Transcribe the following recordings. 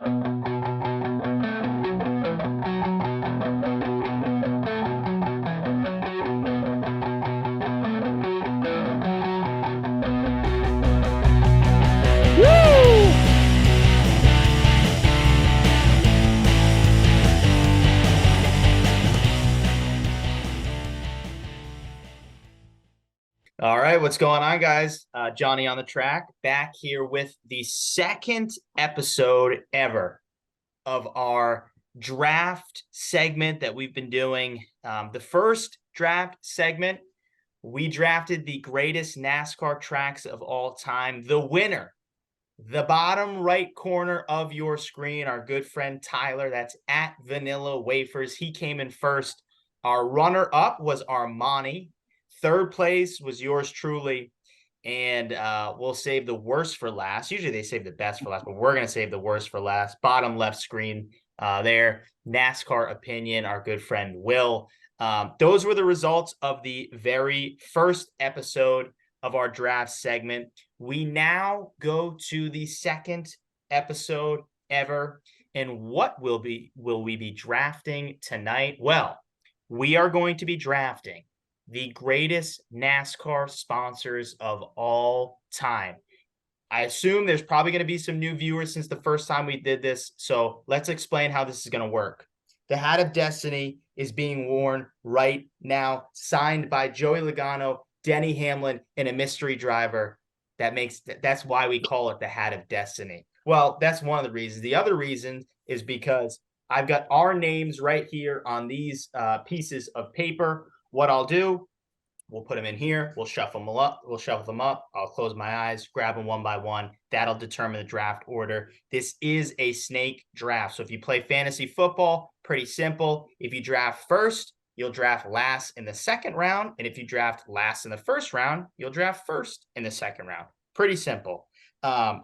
All right, what's going on, guys? Johnny on the track, back here with the second episode ever of our draft segment that we've been doing. The first draft segment, we drafted the greatest NASCAR tracks of all time. The winner, the bottom right corner of your screen, our good friend Tyler, that's at Vanilla Wafers. He came in first. Our runner-up was Armani. Third place was yours truly, and we'll save the worst for last. Usually they save the best for last, but we're going to save the worst for last. Bottom left screen there, NASCAR opinion, our good friend Will. Those were the results of the very first episode of our draft segment. We now go to the second episode ever, and what will we be drafting tonight? Well, we are going to be drafting the greatest NASCAR sponsors of all time. I assume there's probably going to be some new viewers since the first time we did this. So let's explain how this is going to work. The Hat of Destiny is being worn right now, signed by Joey Logano, Denny Hamlin, and a mystery driver. That's why we call it the Hat of Destiny. Well, that's one of the reasons. The other reason is because I've got our names right here on these pieces of paper. What I'll do, we'll put them in here. We'll shuffle them up. I'll close my eyes, grab them one by one. That'll determine the draft order. This is a snake draft. So if you play fantasy football, pretty simple. If you draft first, you'll draft last in the second round. And if you draft last in the first round, you'll draft first in the second round. Pretty simple.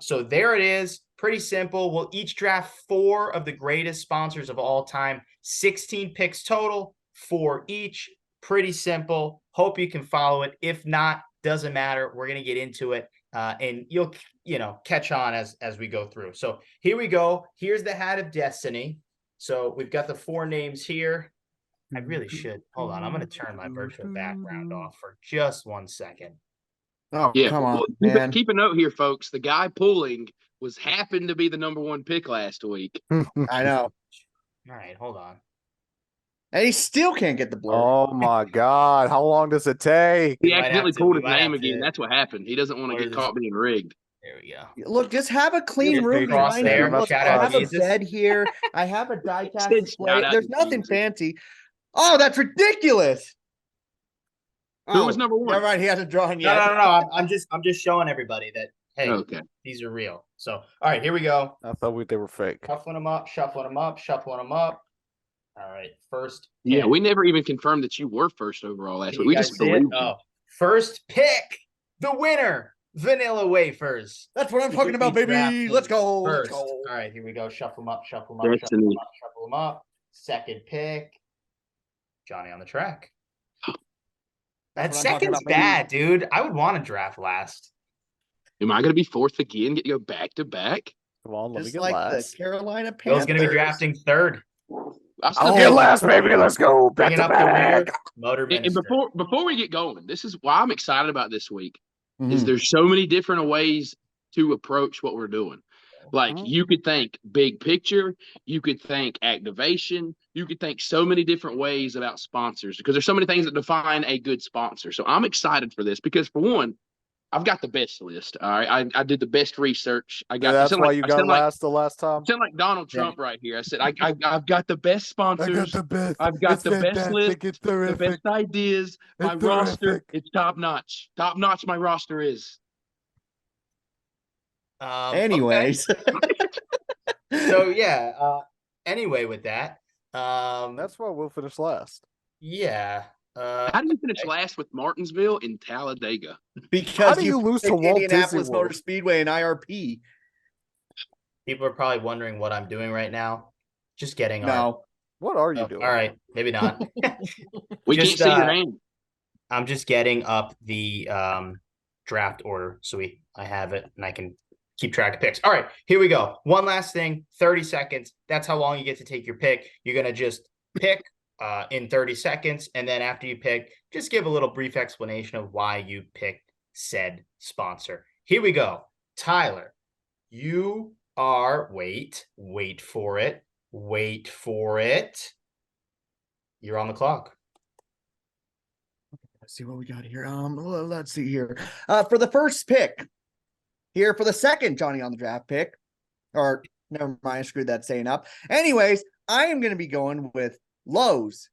So there it is. Pretty simple. We'll each draft 4 of the greatest sponsors of all time. 16 picks total, 4 each. Pretty simple. Hope you can follow it. If not, doesn't matter. We're going to get into it, and you'll catch on as we go through. So here we go. Here's the Hat of Destiny. So we've got the 4 names here. I really should. Hold on. I'm going to turn my virtual background off for just 1 second. Oh, yeah. Come on, man. Keep a note here, folks. The guy pulling happened to be the number 1 pick last week. I know. All right, hold on. And he still can't get the blur. Oh my God. How long does it take? He accidentally pulled his name again. That's what happened. He doesn't want to get caught being rigged. There we go. Look, just have a clean room behind you. Look, I have a bed here. I have a die-cast display. There's nothing fancy. Oh, that's ridiculous. Who was number 1? Never mind, he hasn't drawn yet. No. I'm just showing everybody that, hey, okay, these are real. So, all right, here we go. I thought they were fake. Shuffling them up. All right, first pick. Yeah, we never even confirmed that you were first overall last week. We just believed you. First pick, the winner, Vanilla Wafers. That's what I'm talking about, baby. Let's go. Let's go. All right, here we go. Shuffle them up. Second pick, Johnny on the track. That second's bad, dude. I would want to draft last. Am I going to be 4th again? Get to go back to back? Come on, let me get like last. The Carolina Panthers. Bill's going to be drafting 3rd. I'll get last, baby. Let's go. Back to back. And before we get going, this is why I'm excited about this week. Is there's so many different ways to approach what we're doing. Like you could think big picture, you could think activation, you could think so many different ways about sponsors because there's so many things that define a good sponsor. So I'm excited for this because for one, I've got the best list. All right, I did the best research. I got. That's why you got last the last time. Sound like Donald Trump right here. I said I've got the best sponsors. I got the best. I've got the best list. It's the best ideas. My roster, it's top notch. Top notch. My roster is. Anyways, so yeah. Anyway, with that, that's why we'll finish last. Yeah. How do you finish last with Martinsville and Talladega? Because you lose to Walt Indianapolis Motor Speedway and IRP. People are probably wondering what I'm doing right now. Just getting on. What are you doing? All right, maybe not. We can't see your name. I'm just getting up the draft order, so I have it, and I can keep track of picks. All right, here we go. One last thing, 30 seconds. That's how long you get to take your pick. You're going to just pick in 30 seconds. And then after you pick, just give a little brief explanation of why you picked said sponsor. Here we go. Tyler, you are, wait for it. You're on the clock. Let's see what we got here. Let's see here. For the first pick, here for the second Johnny on the draft pick, or never mind, I screwed that saying up. Anyways, I am going to be going with Lowe's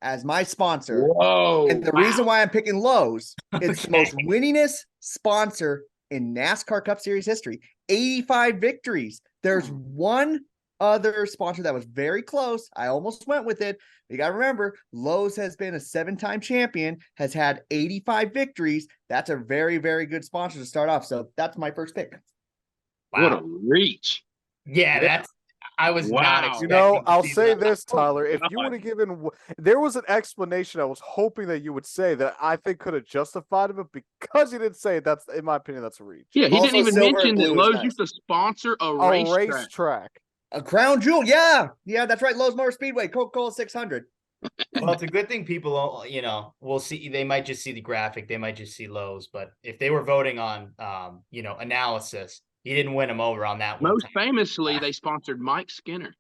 as my sponsor. Whoa! And the reason why I'm picking Lowe's, it's the most winningest sponsor in NASCAR Cup Series history. 85 victories. There's one other sponsor that was very close. I almost went with it. You got to remember, Lowe's has been a 7-time champion, has had 85 victories. That's a very, very good sponsor to start off. So that's my first pick. Wow. What a reach. Yeah, I was not expecting. I'll say this, Tyler. If you would have given, there was an explanation I was hoping that you would say that I think could have justified it, but because you didn't say it, that's, in my opinion, that's a reach. Yeah, he didn't even mention that Lowe's used to sponsor a racetrack. A crown jewel. Yeah, that's right. Lowe's Motor Speedway, Coca-Cola 600. Well, it's a good thing people, will see. They might just see the graphic. They might just see Lowe's. But if they were voting on, analysis, he didn't win them over on that one. Most famously, they sponsored Mike Skinner.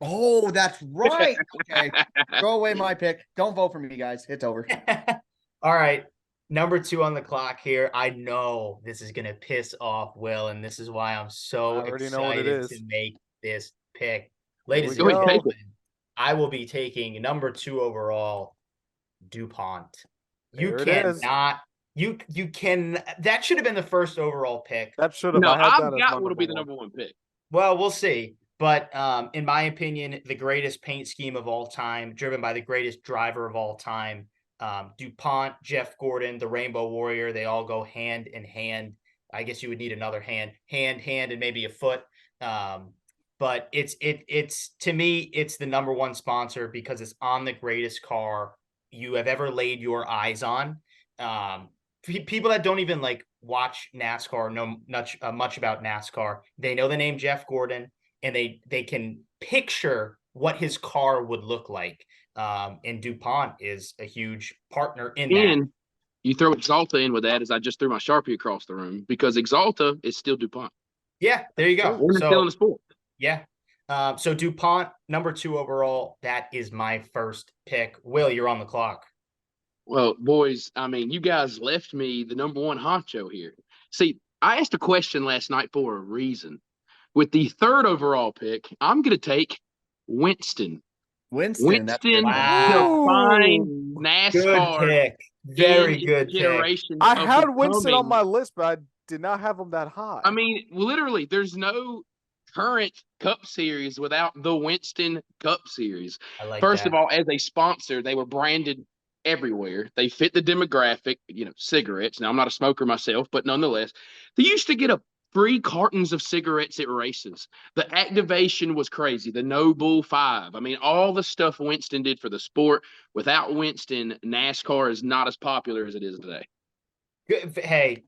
Oh, that's right. Okay, throw away my pick. Don't vote for me, guys. It's over. All right. Number 2 on the clock here. I know this is going to piss off Will, and this is why I'm so excited to make this pick. Ladies and gentlemen, I will be taking number 2 overall, DuPont. You cannot. You can. That should have been the first overall pick. That should have. No, I've got what will be the number 1 pick. Well, we'll see. But in my opinion, the greatest paint scheme of all time, driven by the greatest driver of all time. DuPont, Jeff Gordon, the Rainbow Warrior, they all go hand in hand. I guess you would need another hand, and maybe a foot. But it's to me, it's the number 1 sponsor because it's on the greatest car you have ever laid your eyes on. People that don't even watch NASCAR know much about NASCAR. They know the name Jeff Gordon, and they can picture what his car would look like. And DuPont is a huge partner in that. And you throw Exalta in with that, as I just threw my Sharpie across the room, because Exalta is still DuPont. Yeah, there you go. We're still in the sport. Yeah. So DuPont, number 2 overall, that is my first pick. Will, you're on the clock. Well, boys, I mean, you guys left me the number 1 honcho here. See, I asked a question last night for a reason. With the 3rd overall pick, I'm going to take Winston. Winston define NASCAR. Good pick. Very good generation. I had Winston on my list, but I did not have him that high. I mean, literally, there's no current Cup Series without the Winston Cup Series. First of all, as a sponsor, they were branded everywhere. They fit the demographic, cigarettes. Now, I'm not a smoker myself, but nonetheless, they used to get free cartons of cigarettes at races. The activation was crazy. The No Bull 5. I mean, all the stuff Winston did for the sport. Without Winston, NASCAR is not as popular as it is today. Hey,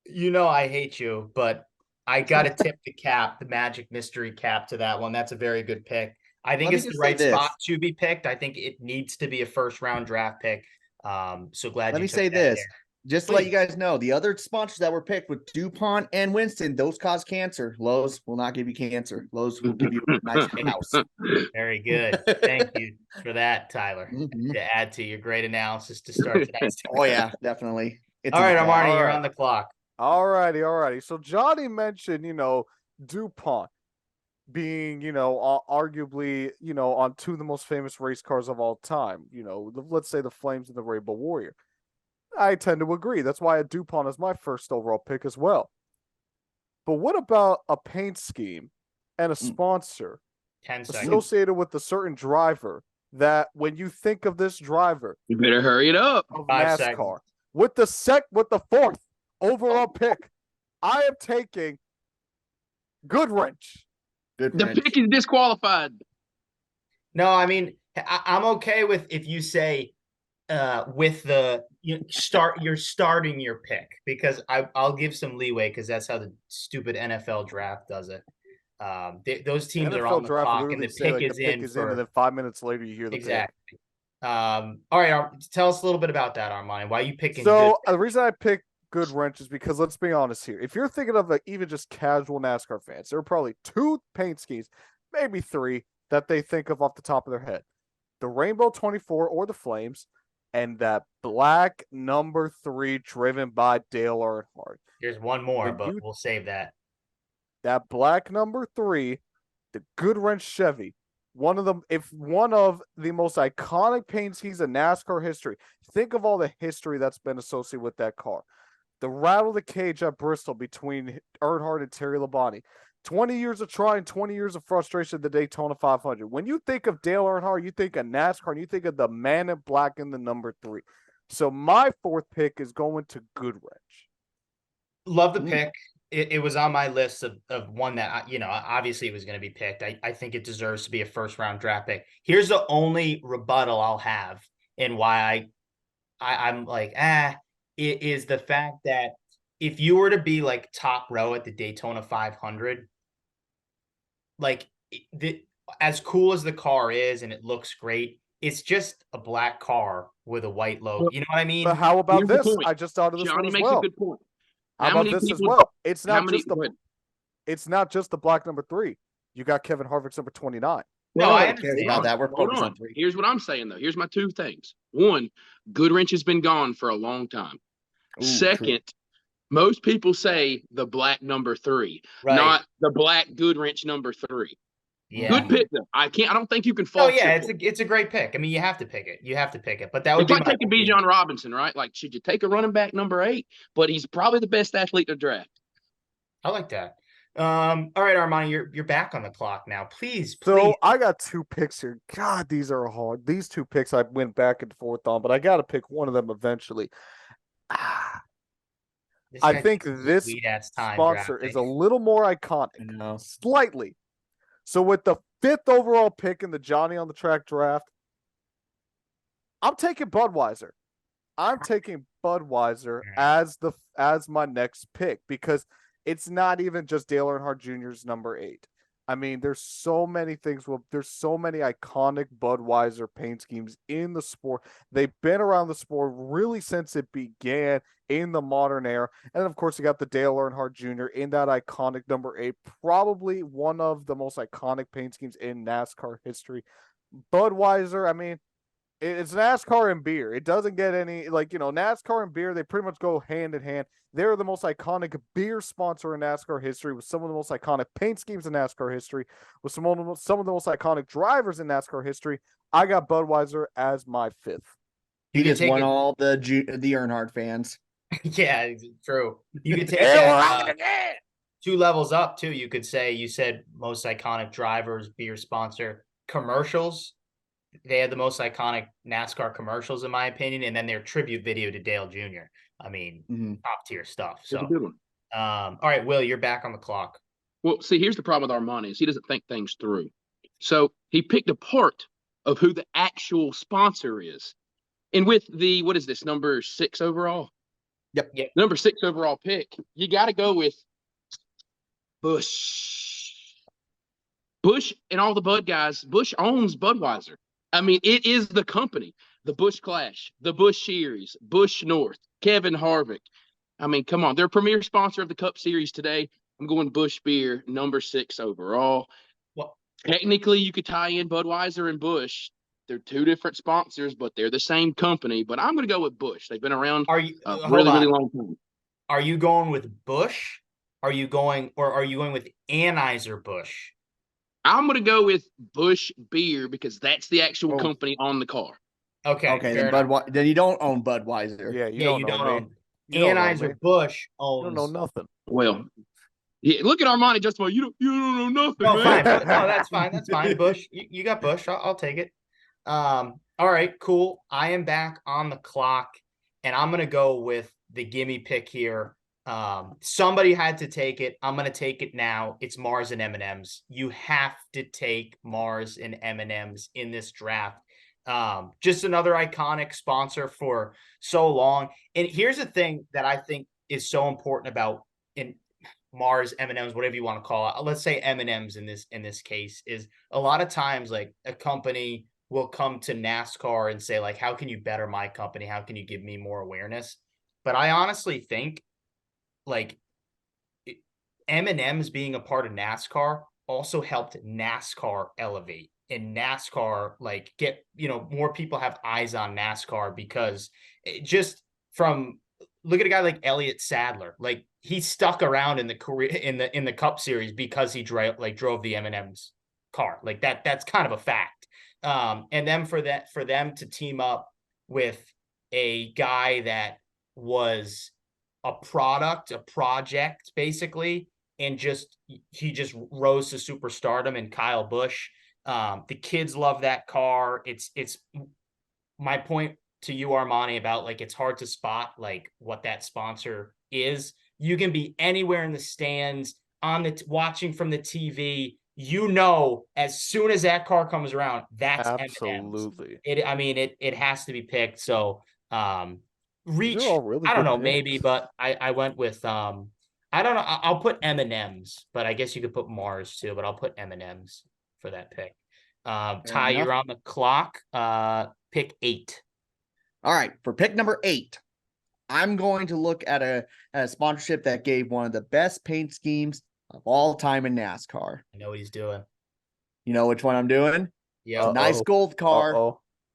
I hate you, but I got to tip the magic mystery cap to that one. That's a very good pick. I think it's the right spot to be picked. I think it needs to be a first-round draft pick. So glad. Let me say this. Just to let you guys know, the other sponsors that were picked with DuPont and Winston, those cause cancer. Lowe's will not give you cancer. Lowe's will give you a nice house. Very good. Thank you for that, Tyler. To add to your great analysis to start tonight. Oh, yeah, definitely. All right, Armani, you're on the clock. All righty. So Johnny mentioned, DuPont being, arguably, on 2 of the most famous race cars of all time. Let's say the Flames and the Rainbow Warrior. I tend to agree. That's why DuPont is my first overall pick as well. But what about a paint scheme and a sponsor associated with a certain driver that when you think of this driver, you better hurry it up. Of NASCAR, with the 4th overall pick, I am taking Goodwrench. The pick is disqualified. No, I mean, I'm okay with if you say with the you're starting your pick because I'll give some leeway because that's how the stupid NFL draft does it. Those teams are on NFL the draft clock and literally the say pick like the is pick in is in, and for then 5 minutes later you hear the pick. exactly. All right, tell us a little bit about that, Armani. Why are you picking good? So the reason I picked good wrench is because let's be honest here. If you're thinking of like even just casual NASCAR fans, there are probably 2 paint schemes, maybe 3 that they think of off the top of their head: the Rainbow 24 or the Flames, and that black number 3 driven by Dale Earnhardt. Here's one more, When but we'll save that. That black number 3, the good wrench Chevy, one of the most iconic paint schemes in NASCAR history. Think of all the history that's been associated with that car. The rattle the cage at Bristol between Earnhardt and Terry Labonte. 20 years of trying, 20 years of frustration at the Daytona 500. When you think of Dale Earnhardt, you think of NASCAR, and you think of the man in black in the number 3. So my 4th pick is going to good wrench. Love the pick. It was on my list of one that, obviously it was going to be picked. I think it deserves to be a first round draft pick. Here's the only rebuttal I'll have and why I'm like, it is the fact that if you were to be like top row at the Daytona 500, like as cool as the car is and it looks great, it's just a black car with a white logo. You know what I mean? But how about Here's the this? point. I just thought of this Johnny one as makes well. a good point. How How about many this as people- well? It's How not many? just the black number 3. You got Kevin Harvick's number 29. No, Well, I Who cares understand. about that? We're Hold focused on. on 3. Here's what I'm saying though. Here's my 2 things. One, Goodwrench has been gone for a long time. Ooh, Second, true. most people say the black number 3, Right. not the black Goodwrench number 3. Yeah. Good pick though. I don't think you can Oh fault. yeah, it's a great pick. I mean, you have to pick it. You have to pick it. But that would It's be like taking Bijan Robinson, right? Like, should you take a running back number 8? But he's probably the best athlete to draft. I like that. All right, Armani, you're back on the clock now. Please. So I got 2 picks here. God, these are hard. These 2 picks I went back and forth on, but I got to pick one of them eventually. I think this sponsor is a little more iconic, slightly. So with the 5th overall pick in the Johnny on the Track draft, I'm taking Budweiser. I'm taking Budweiser as my next pick because it's not even just Dale Earnhardt Jr.'s number 8. I mean, there's so many things. There's so many iconic Budweiser paint schemes in the sport. They've been around the sport really since it began in the modern era. And of course, you got the Dale Earnhardt Jr. in that iconic number 8, probably one of the most iconic paint schemes in NASCAR history. Budweiser, I mean, it's NASCAR and beer. It doesn't get any, NASCAR and beer, they pretty much go hand in hand. They're the most iconic beer sponsor in NASCAR history, with some of the most iconic paint schemes in NASCAR history, with some of the most iconic drivers in NASCAR history. I got Budweiser as my 5th. He just won all the Earnhardt fans. Yeah, true. You could take that 2 levels up too. You could say you said most iconic drivers, beer sponsor, commercials. They had the most iconic NASCAR commercials, in my opinion, and then their tribute video to Dale Jr. I mean, top tier stuff. So, It's a good one. All right, Will, you're back on the clock. Well, see, here's the problem with Armani is he doesn't think things through. So he picked a part of who the actual sponsor is. And with the, what is this, number 6 overall? Yep. Number 6 overall pick, you got to go with Busch. Busch and all the Bud guys, Busch owns Budweiser. I mean, it is the company. The Busch Clash, the Busch Series, Busch North, Kevin Harvick. I mean, come on. They're a premier sponsor of the Cup Series today. I'm going Busch Beer, number 6 overall. Well, technically, you could tie in Budweiser and Busch. They're 2 different sponsors, but they're the same company. But I'm going to go with Busch. They've been around a really long time. Are you going with Busch? Are you going with Anheuser-Busch? I'm going to go with Busch Beer because that's the actual company on the car. Okay. Then you don't own Budweiser. Yeah, you don't own Anheuser-Busch owns. You don't know nothing. Well, yeah, look at Armani just about you don't know nothing. No, man. fine. No, that's fine. That's fine. Busch, you got Busch. I'll take it. All right, cool. I am back on the clock, and I'm gonna go with the gimme pick here. Somebody had to take it. I'm gonna take it now. It's Mars and M&M's. You have to take Mars and M&M's in this draft. Just another iconic sponsor for so long. And here's the thing that I think is so important about in Mars, M&Ms, whatever you want to call it. Let's say M&Ms in this case is a lot of times like a company will come to NASCAR and say like, how can you better my company? How can you give me more awareness? But I honestly think like M&M's being a part of NASCAR also helped NASCAR elevate and NASCAR like get, more people have eyes on NASCAR because just from look at a guy like Elliott Sadler, like he stuck around in the career in the Cup Series because he drove the M&M's car. Like that's kind of a fact. And then for them to team up with a guy that was a project, basically, and he just rose to superstardom and Kyle Busch. The kids love that car. It's my point to you, Armani, about like it's hard to spot like what that sponsor is. You can be anywhere in the stands watching from the TV. As soon as that car comes around, that's Absolutely. M&M's. It has to be picked. So These reach, are all really I don't good know, picks. maybe, but I went with I don't know. I'll put M&M's, but I guess you could put Mars too, but I'll put M&M's for that pick. Ty, enough. you're on the clock. Pick 8. All right, for pick number 8, I'm going to look at a sponsorship that gave one of the best paint schemes of all time in NASCAR. I know what he's doing. You know which one I'm doing? Yeah. A nice gold car.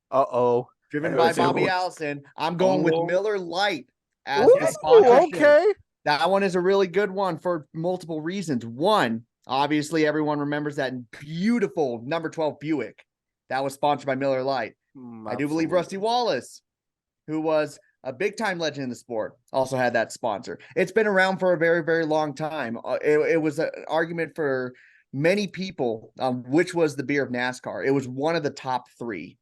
Uh-oh. Driven I by know it's Bobby yours. Allison. I'm going with Miller Lite as Ooh, the sponsorship. okay. That one is a really good one for multiple reasons. One, obviously everyone remembers that beautiful number 12 Buick that was sponsored by Miller Lite. I do believe Rusty Wallace, who was a big time legend in the sport, also had that sponsor. It's been around for a very, very long time. It was an argument for many people which was the beer of NASCAR. It was one of the top 3.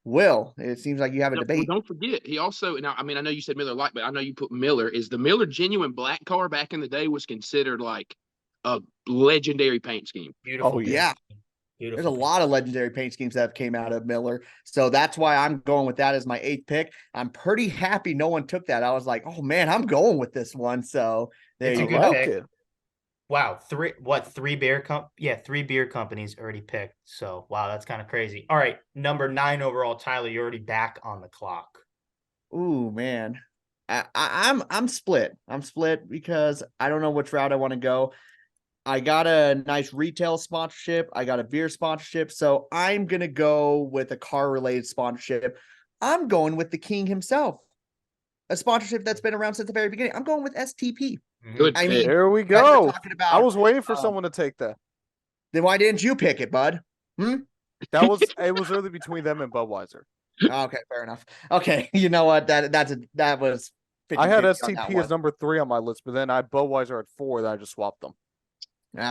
Will, it seems like you have a debate. Don't forget, he also, now, I mean, I know you said Miller Lite, but I know you put Miller. Is the Miller Genuine Black car back in the day was considered like a legendary paint scheme? Beautiful. Oh, Yeah. Beautiful. There's a lot of legendary paint schemes that have came out of Miller. So that's why I'm going with that as my 8th pick. I'm pretty happy no one took that. I was like, oh man, I'm going with this one. So there It's a you good go. pick. Wow, 3 beer companies already picked. So wow, that's kind of crazy. All right, number 9 overall, Tyler, you're already back on the clock. Ooh, man. I'm split. I'm split because I don't know which route I want to go. I got a nice retail sponsorship. I got a beer sponsorship. So I'm gonna go with a car related sponsorship. I'm going with the king himself. A sponsorship that's been around since the very beginning. I'm going with STP. Good. I mean, There we you guys were go. talking about, I was waiting for someone to take that. Then why didn't you pick it, bud? It was really between them and Budweiser. Okay, fair enough. Okay, you know what? That was 50-50 I had on that STP one. as number 3 on my list, but then I had Budweiser at 4, then I just swapped them.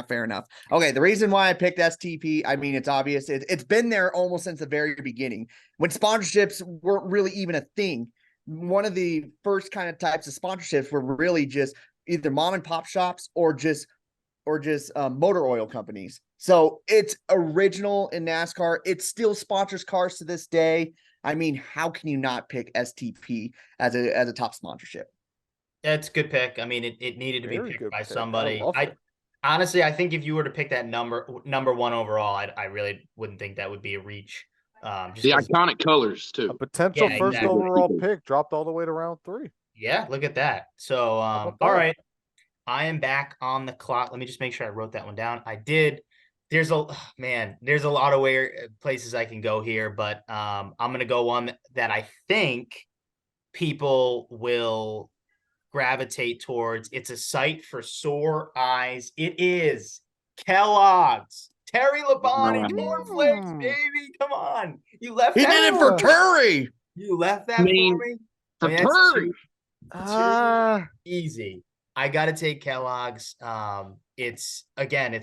Fair enough. Okay, the reason why I picked STP, I mean, it's obvious. It's been there almost since the very beginning. When sponsorships weren't really even a thing, one of the first kind of types of sponsorships were really just either mom and pop shops or just motor oil companies. So it's original in NASCAR. It still sponsors cars to this day. I mean, how can you not pick STP as a top sponsorship? That's a good pick. I mean, it needed to be Very picked good by pick. somebody. I love it. Honestly, I think if you were to pick that number 1 overall, I really wouldn't think that would be a reach. Just The 'cause- iconic colors too. A potential Yeah, first exactly. overall pick dropped all the way to round 3. yeah, look at that. So, about all that? right, I am back on the clock. Let me just make sure I wrote that one down. I did. There's a lot of places I can go here, but I'm gonna go one that I think people will gravitate towards. It's a sight for sore eyes. It is Kellogg's. Terry Labonte, cornflakes, baby. Come on. You left He that did it for for me. Turry. You left that I mean, for me. for That's Turry. too easy. I gotta take Kellogg's. It's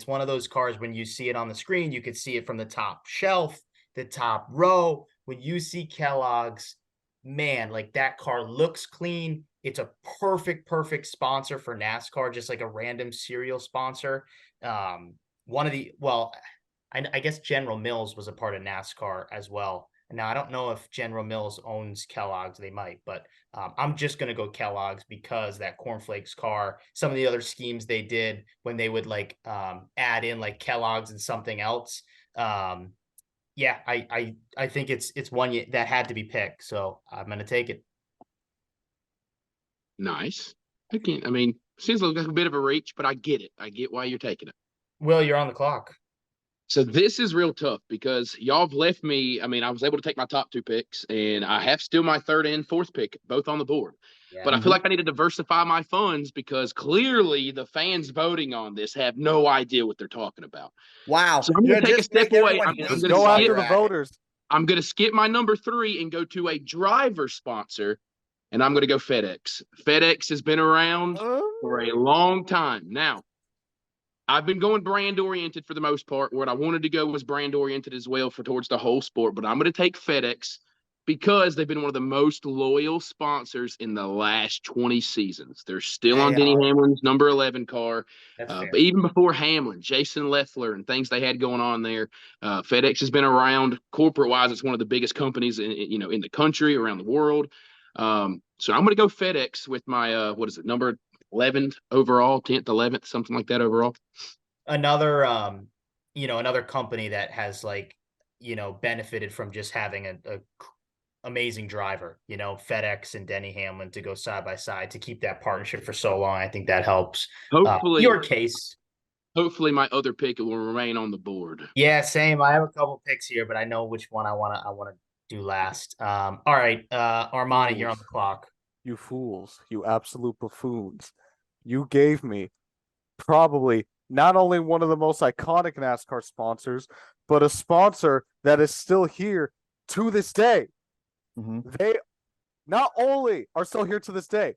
one of those cars when you see it on the screen, you could see it from the top shelf, the top row. When you see Kellogg's, man, like that car looks clean. It's a perfect sponsor for NASCAR, just like a random cereal sponsor. I guess General Mills was a part of NASCAR as well. Now, I don't know if General Mills owns Kellogg's. They might, but I'm just going to go Kellogg's because that cornflakes car, some of the other schemes they did when they would like add in like Kellogg's and something else. Yeah, I think it's one that had to be picked. So I'm going to take it. Nice. Again, I mean, seems like a bit of a reach, but I get it. I get why you're taking it. Will, you're on the clock. So this is real tough because y'all have left me. I mean, I was able to take my top 2 picks, and I have still my 3rd and 4th pick, both on the board. Yeah. But I feel like I need to diversify my funds because clearly the fans voting on this have no idea what they're talking about. Wow. So I'm going to take a step away. I'm Just going go to after skip. the voters. I'm going to skip my number 3 and go to a driver sponsor, and I'm going to go FedEx. FedEx has been around for a long time. Now, I've been going brand oriented for the most part. What I wanted to go was brand oriented as well for towards the whole sport, but I'm going to take FedEx because they've been one of the most loyal sponsors in the last 20 seasons. They're still on Denny Hamlin's number 11 car. But even before Hamlin, Jason Leffler and things they had going on there, FedEx has been around corporate wise. It's one of the biggest companies in the country, around the world. So I'm going to go FedEx with my, number 11th overall, 10th, 11th, something like that overall. Another, another company that has benefited from just having a amazing driver, FedEx and Denny Hamlin to go side by side to keep that partnership for so long. I think that helps. Hopefully, your case. Hopefully, my other pick will remain on the board. Yeah, same. I have a couple picks here, but I know which one I want to do last. All right, Armani, you're on the clock. You fools, you absolute buffoons. You gave me probably not only one of the most iconic NASCAR sponsors, but a sponsor that is still here to this day. Mm-hmm. They not only are still here to this day,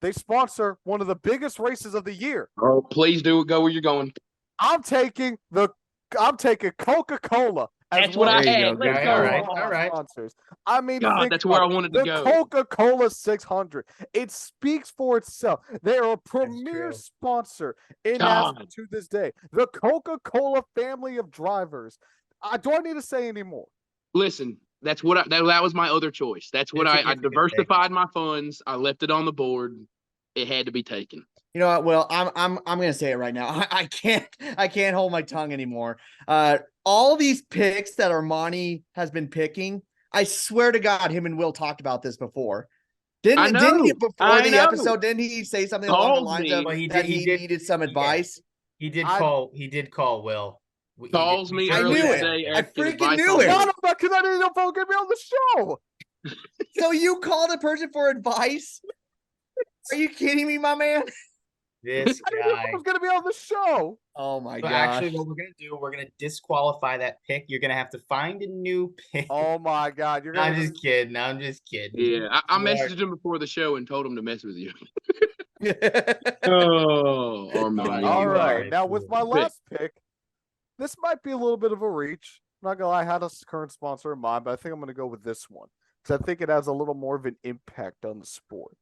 they sponsor one of the biggest races of the year. Oh, please do go where you're going. I'm taking Coca-Cola. That's what I had. Let's go. All right. Sponsors. I mean, God, that's where I wanted to go. The Coca-Cola 600. It speaks for itself. They are a premier sponsor in NASCAR to this day. The Coca-Cola family of drivers. Do I need to say any more? Listen, that's what that was my other choice. That's what I diversified my funds. I left it on the board. It had to be taken. You know what? Well, I'm gonna say it right now. I can't hold my tongue anymore. All these picks that Armani has been picking, I swear to God, him and Will talked about this before. Didn't he before the episode? Didn't he say something along the lines of that he needed some advice? He did call Will. Calls me. I knew it. I freaking knew it. Because I didn't know if I was gonna be on the show. So you called a person for advice? Are you kidding me, my man? This guy. I didn't know I was going to be on the show. Oh, my God. Actually, what we're going to do, we're going to disqualify that pick. You're going to have to find a new pick. Oh, my God. I'm just kidding. Yeah, I messaged him before the show and told him to mess with you. Oh, Armani. All right. Now, with my last pick, this might be a little bit of a reach. I'm not going to lie, I had a current sponsor in mind, but I think I'm going to go with this one because I think it has a little more of an impact on the sport.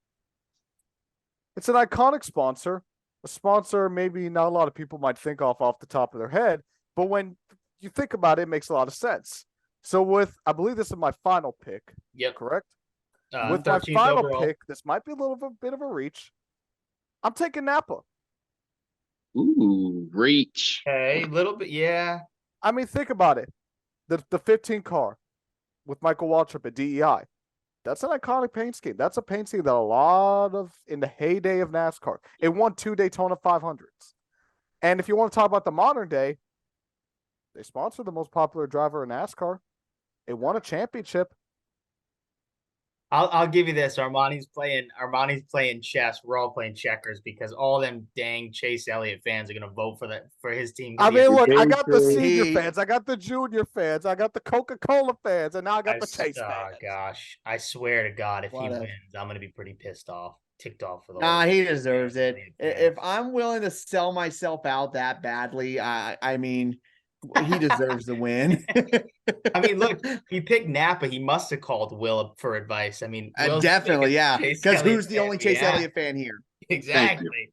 It's an iconic sponsor, a sponsor maybe not a lot of people might think off the top of their head, but when you think about it, it makes a lot of sense. So I believe this is my final pick. Yep. Correct? With my final pick, this might be a bit of a reach. I'm taking Napa. Ooh, reach. Okay, a little bit, yeah. I mean, think about it. The 15 car with Michael Waltrip at DEI. That's an iconic paint scheme. That's a paint scheme that in the heyday of NASCAR, it won 2 Daytona 500s. And if you want to talk about the modern day, they sponsored the most popular driver in NASCAR. It won a championship. I'll give you this. Armani's playing chess. We're all playing checkers because all them dang Chase Elliott fans are gonna vote for his team. I mean, look, I got the senior fans, I got the junior fans, I got the Coca-Cola fans, and now I got the Chase fans. Oh gosh, I swear to God, if he wins, I'm gonna be pretty ticked off for the. Nah, he deserves it. If I'm willing to sell myself out that badly, I mean, he deserves the win. I mean, look, he picked Napa. He must have called Will for advice. I mean, definitely, yeah. Because who's the only Chase Elliott fan here? Exactly.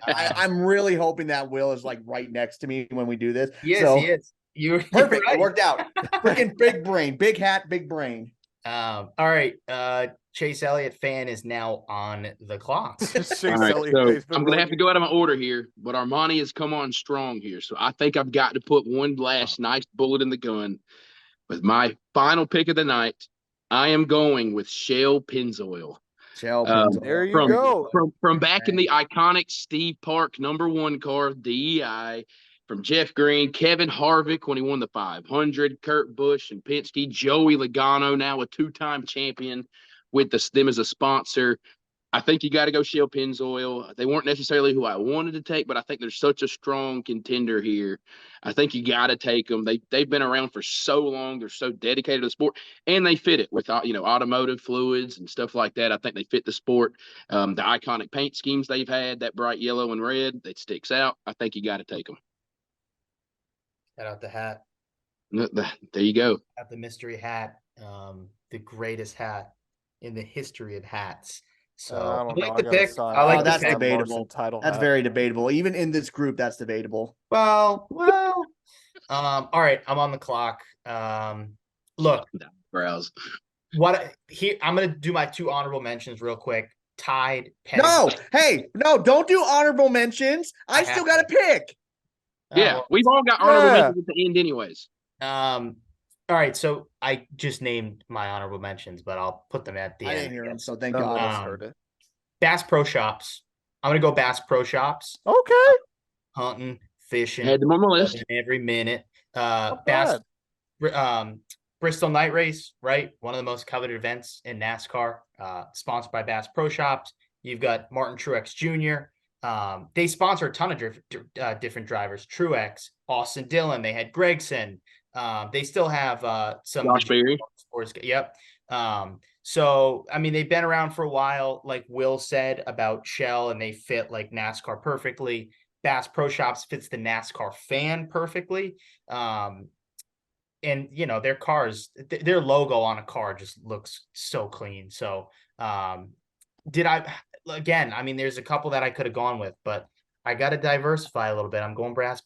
I'm really hoping that Will is like right next to me when we do this. Yes, he is. You're Perfect. right. It worked out. Freaking big brain, big hat, big brain. All right. Chase Elliott fan is now on the clock. Chase All right, Elliott so has been I'm gonna really have to go out of my order here, but Armani has come on strong here, so I think I've got to put one last nice bullet in the gun with my final pick of the night. I am going with Shell Pennzoil. Shell There you From go. from back in the iconic Steve Park #1 car, DEI, from Jeff Green, Kevin Harvick when he won the 500, Kurt Busch and Penske, Joey Logano, now a two-time champion with them as a sponsor. I think you got to go Shell Pennzoil. They weren't necessarily who I wanted to take, but I think there's such a strong contender here. I think you got to take them. They've been around for so long. They're so dedicated to the sport, and they fit it with automotive fluids and stuff like that. I think they fit the sport. The iconic paint schemes they've had, that bright yellow and red that sticks out. I think you got to take them. Shout out the hat. There you go. At the mystery hat, the greatest hat in the history of hats. So I I don't like know. the I gotta pick. sign- I like Oh, the that's pick. debatable. Title That's hat. very debatable. Even in this group, that's debatable. Well. All right, I'm on the clock. Look, Browse. I'm gonna do my two honorable mentions real quick. Tide, No, Pedigree. hey, no, don't do honorable mentions. I still got to pick. Yeah, well, we've all got honorable Yeah. mentions at the end, anyways. all right, so I just named my honorable mentions, but I'll put them at the I end. didn't hear him, so thank None of God. us heard it. Bass Pro Shops. I'm gonna go Bass Pro Shops. Okay. Hunting, fishing, Had them on my list. loving every minute. Not Bass, bad. Bristol Night Race, right? One of the most coveted events in NASCAR. Sponsored by Bass Pro Shops. You've got Martin Truex Jr. They sponsor a ton of different drivers. Truex, Austin Dillon. They had Gregson. They still have some Josh Berry. sports. Yep. So I mean, they've been around for a while, like Will said about Shell, and they fit like NASCAR perfectly. Bass Pro Shops fits the NASCAR fan perfectly. And their cars, their logo on a car just looks so clean. So again, I mean, there's a couple that I could have gone with, but I got to diversify a little bit. I'm going Bass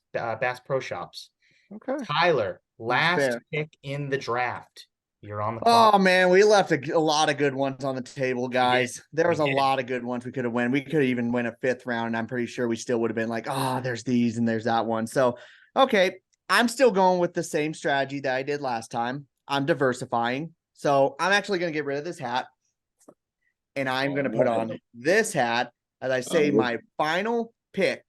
Pro Shops. Okay. Tyler, last fair. pick in the draft. You're on the clock. Oh man, we left a lot of good ones on the table, guys. There was a lot of good ones we could have won. We could have even win a fifth round, and I'm pretty sure we still would have been like, there's these and there's that one. So, okay, I'm still going with the same strategy that I did last time. I'm diversifying. So I'm actually going to get rid of this hat, and I'm going to put on this hat. As I say, my final pick.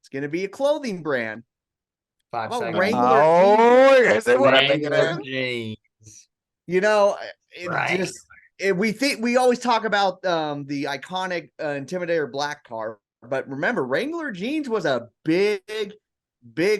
It's going to be a clothing brand. 5 seconds. Wrangler Oh, is it what I think it Wrangler is? jeans. We always talk about the iconic Intimidator black car, but remember, Wrangler jeans was a big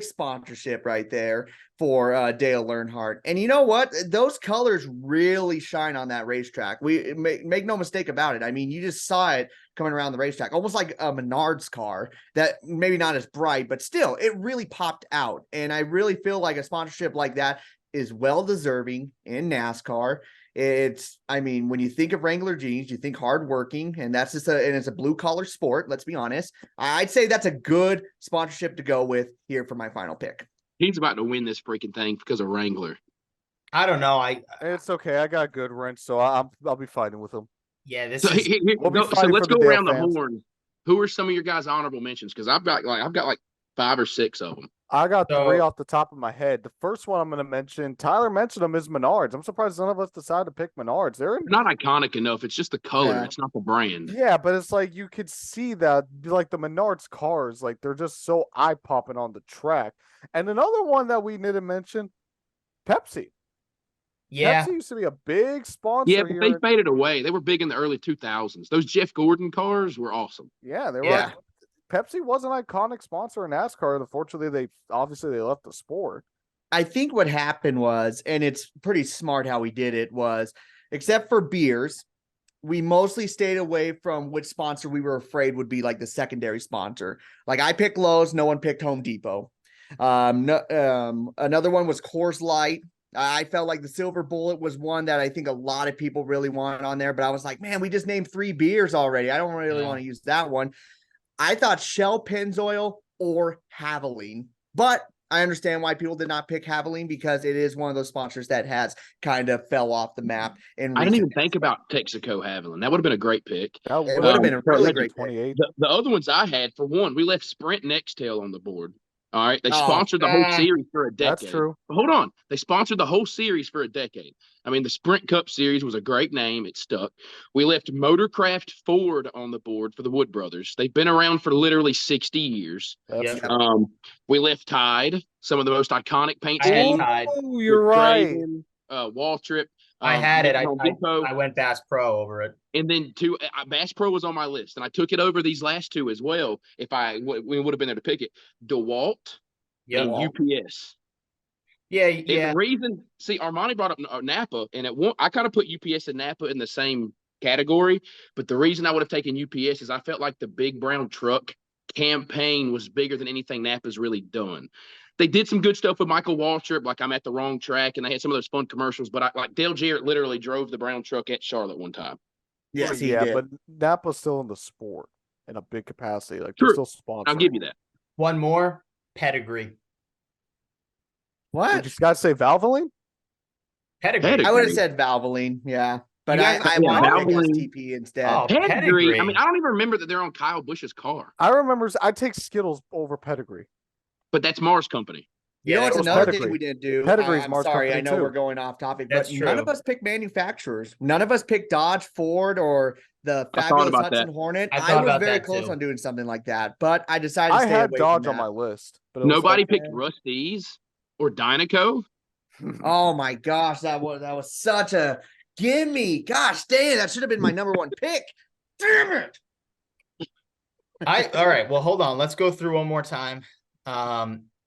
sponsorship right there for Dale Earnhardt. And you know what? Those colors really shine on that racetrack. We make no mistake about it. I mean, you just saw it coming around the racetrack, almost like a Menards car that maybe not as bright, but still it really popped out. And I really feel like a sponsorship like that is well deserving in NASCAR. When you think of Wrangler jeans, you think hardworking, and it's a blue collar sport. Let's be honest. I'd say that's a good sponsorship to go with here for my final pick. He's about to win this freaking thing because of Wrangler. I don't know. It's okay. I got good wrench, so I'll be fighting with him. This So, is let's go Dale around the fans. horn. Who are some of your guys' honorable mentions? Because I've got like 5 or 6 of them. I got 3 off the top of my head. The first one I'm going to mention, Tyler mentioned them, is Menards. I'm surprised none of us decided to pick Menards. They're not iconic enough. It's just the color. Yeah. It's not the brand. Yeah, but it's like you could see that, like the Menards cars, like they're just so eye popping on the track. And another one that we need to mention, Pepsi. yeah. Pepsi used to be a big sponsor. Yeah, but they faded away. They were big in the early 2000s. Those Jeff Gordon cars were awesome. Yeah, they were. Pepsi was an iconic sponsor in NASCAR. Unfortunately, they left the sport. I think what happened was, and it's pretty smart how we did it, was except for beers, we mostly stayed away from which sponsor we were afraid would be like the secondary sponsor. Like I picked Lowe's, no one picked Home Depot. Another one was Coors Light. I felt like the Silver Bullet was one that I think a lot of people really wanted on there, but I was like, man, we just named 3 beers already. I don't really want to use that one. I thought Shell Pennzoil or Haviline, but I understand why people did not pick Javelin because it is one of those sponsors that has kind of fell off the map. I didn't even think about Texaco Haviland. That would have been a great pick. That It would have been a really great pick. 28. The other ones I had, for one, we left Sprint and Nextel on the board. All right. They Oh, sponsored the whole series for a decade. That's true. But hold on. They sponsored the whole series for a decade. I mean, the Sprint Cup series was a great name. It stuck. We left Motorcraft Ford on the board for the Wood Brothers. They've been around for literally 60 years. That's Yeah. true. We left Tide, some of the most iconic paint I had schemes. Tide. Oh, you're right. Craven, Waltrip. I had it. Home Depot. I went Bass Pro over it. And then Bass Pro was on my list, and I took it over these last two as well. If we would have been able to pick it, DeWalt and UPS. Yeah. And the reason, see, Armani brought up Napa, and I kind of put UPS and Napa in the same category. But the reason I would have taken UPS is I felt like the Big Brown Truck campaign was bigger than anything Napa's really done. They did some good stuff with Michael Waltrip, like I'm at the wrong track, and they had some of those fun commercials. But like Dale Jarrett literally drove the brown truck at Charlotte one time. Yes, he did. But Napa's still in the sport in a big capacity. Like True. they're still sponsored. I'll give you that. One more, Pedigree. What? Did you guys say Valvoline? Pedigree. I would have said Valvoline, yeah. But You guys- I wanted to pick Valvoline. STP instead. Oh, Pedigree. I mean, I don't even remember that they're on Kyle Busch's car, I remember I take Skittles over Pedigree. but that's Mars Company. You know what's it was another Pedigree. thing we didn't do? Pedigree's I'm Mars sorry, I Company, know too. we're going off topic, That's but none true. of us picked manufacturers. None of us picked Dodge, Ford, or the I thought fabulous about Hudson that. Hornet. I I, thought was about very that, close too. on doing something like that, but I decided to I stay had away Dodge from on that. my list. But it was Nobody like, picked Rust-Eze or Dynaco. Oh my gosh, that was such a gimme. Gosh dang, that should have been my number one pick. Damn it. All right. Well, hold on. Let's go through one more time.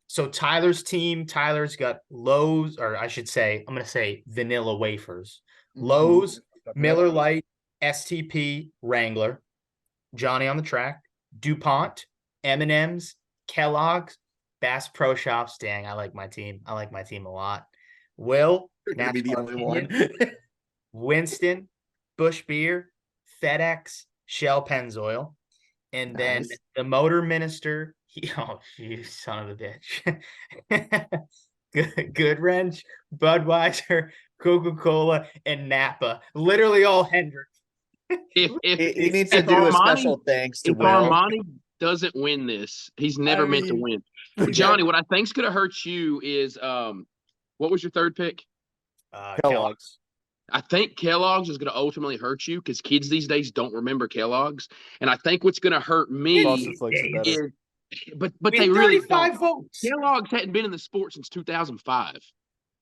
So Tyler's team, Tyler's got Lowe's, or I should say, I'm gonna say vanilla wafers. Lowe's, Miller Lite, STP, Wrangler, Johnny on the track, DuPont, M&M's, Kellogg's, Bass Pro Shops. Dang, I like my team. I like my team a lot. Will, You're gonna be the NASCAR only one. Opinion, Winston, Bush Beer, FedEx, Shell Pennzoil, and then Nice. the motor minister. Oh, you son of a bitch. Good Wrench, Budweiser, Coca-Cola, and Napa. Literally all Hendrick. If He needs to if do a Armani- special thanks to if Will. Armani doesn't win this, he's never meant to mean- win. Johnny, what I think's gonna hurt you is what was your third pick? Kellogg's. I think Kellogg's is going to ultimately hurt you because kids these days don't remember Kellogg's, and I think what's going to hurt me, Frosted Flakes are better. but We they had really 35 don't. votes. Kellogg's hadn't been in the sport since 2005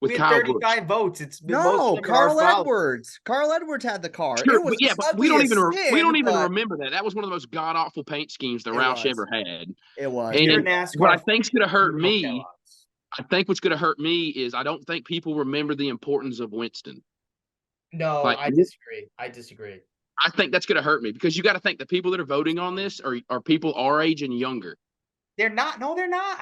with We had Kyle 35 Busch. votes. It's been most No, of them are our Carl followers. Edwards. Carl Edwards had the car. Sure, It was but we don't ugly even as we don't sin, even but remember that. That was one of the most god awful paint schemes that It Roush was. ever had. It was. And You're a NASCAR what I think's going to hurt Hero me, Kellogg's. I think what's going to hurt me is I don't think people remember the importance of Winston. No, Like- I disagree. I disagree. I think that's going to hurt me because you got to think the people that are voting on this are people our age and younger. They're not. No, they're not.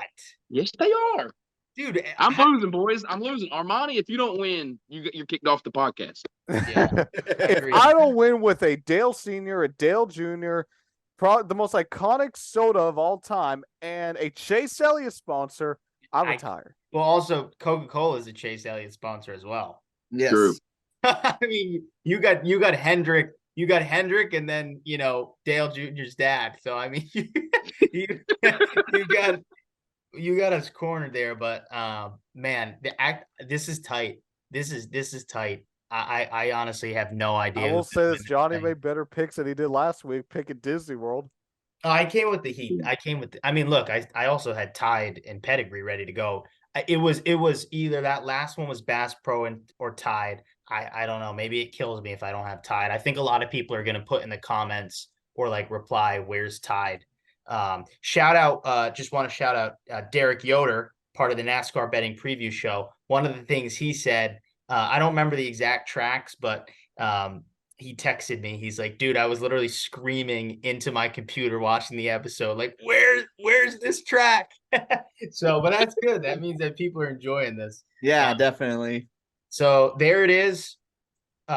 Yes, they are. Dude, I'm losing, boys. I'm losing. Armani, if you don't win, you're kicked off the podcast. Yeah. If I don't win with a Dale Sr., a Dale Jr., the most iconic soda of all time, and a Chase Elliott sponsor, I retire. Well, also Coca-Cola is a Chase Elliott sponsor as well. Yes. True. I mean, you got Hendrick, and then Dale Jr.'s dad. So I mean, you got us cornered there. But man, this is tight. This is tight. I honestly have no idea. I will say this: Johnny thing. made better picks than he did last week. Picking Disney World. Oh, I came with the heat. I mean, look, I also had Tide and Pedigree ready to go. It was either that last one was Bass Pro or Tide. I don't know. Maybe it kills me if I don't have Tide. I think a lot of people are going to put in the comments or like reply, "Where's Tide?" Shout out. Just want to shout out Derek Yoder, part of the NASCAR betting preview show. One of the things he said, I don't remember the exact tracks, but he texted me. He's like, dude, I was literally screaming into my computer watching the episode. Like, where's this track? So, but that's good. That means that people are enjoying this. Yeah, definitely. So there it is.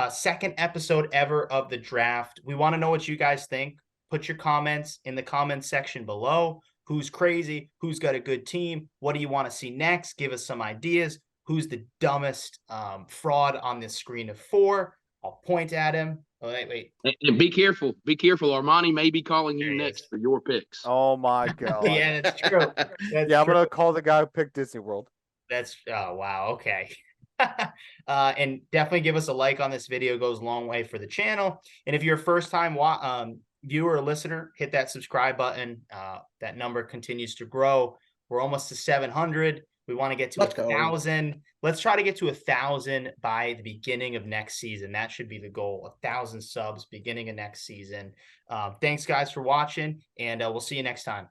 Second episode ever of the draft. We want to know what you guys think. Put your comments in the comments section below. who's crazy, who's got a good team, what do you want to see next? Give us some ideas. Who's the dumbest fraud on this screen of 4? I'll point at him. Oh, wait. And be careful. Be careful. Armani may be calling you There he next is. for your picks. Oh my god. Yeah, that's true. That's I'm true. gonna call the guy who picked Disney World. That's wow. Okay. And definitely give us a like on this video. It goes a long way for the channel. And if you're a first time viewer or listener, hit that subscribe button. That number continues to grow. We're almost to 700. We want to get to 1,000. Let's try to get to 1,000 by the beginning of next season. That should be the goal. 1,000 subs beginning of next season. Thanks guys for watching, and we'll see you next time.